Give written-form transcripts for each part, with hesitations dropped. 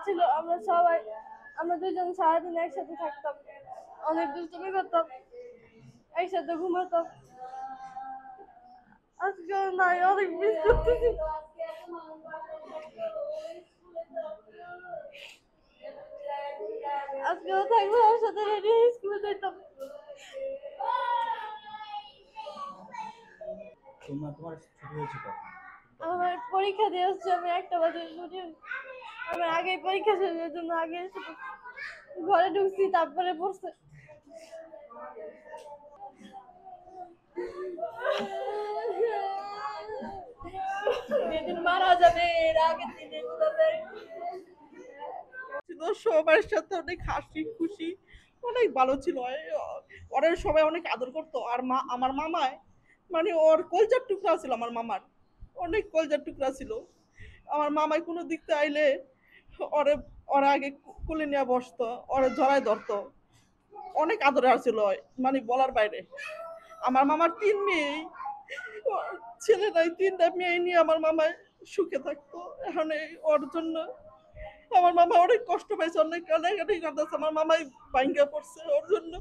ছিল। আমরা সবাই, আমরা দুজন সারাদিন একসাথে থাকতাম, অনেক দুষ্টুমি করতাম, একসাথে ঘুমাতাম। আজকেও নাই, অনেক মিস করতেছি। আজকেও থাকবো আমার সাথে, রেডি হয়ে স্কুলে যেতাম। তোমার ছুটি হয়েছে কখন? আমার পরীক্ষা দিয়ে আসছে, আমি 1টা বাজে ছুটি। আমি আগে পরীক্ষা শেষের জন্য আগে এসে ঘরে ঢুকছি, তারপরে পড়ছে। যেদিন মারা যাবে এর আগের দিন এগুলো ছিল, সবার সাথে অনেক হাসি খুশি, অনেক ভালো ছিল। ওরা সবাই অনেক আদর করতো। আর আমার মামায় মানে ওর কলজার টুকরা ছিল। আমার মামার অনেক কলজার টুকরা ছিল। আমার মামায় কোনো দিক থেকে আইলে ওরে ওরা আগে কুলে নিয়ে বসতো, ওরে জড়ায় ধরতো। অনেক আদরে আসছিল, মানে বলার বাইরে। আমার মামার 3 মেয়ে, ছেলে নাই, 3টা মেয়ে নিয়ে আমার মামায় সুখে থাকতো। এখন ওর জন্য আমার মামা অনেক কষ্ট পাইছে, অনেক কান্নাকাটি করতেছে। আমার মামাই ভাঙ্গা পড়ছে ওর জন্য।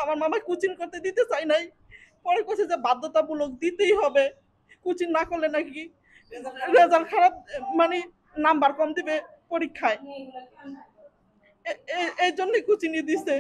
আমার মামা কোচিং করতে দিতে চাই নাই, পরে কইছে যে বাধ্যতামূলক দিতেই হবে, কোচিং না করলে নাকি রেজাল্ট খারাপ, মানে নাম্বার কম দিবে পরীক্ষায়। এই জন্যই কোচিং দিছে।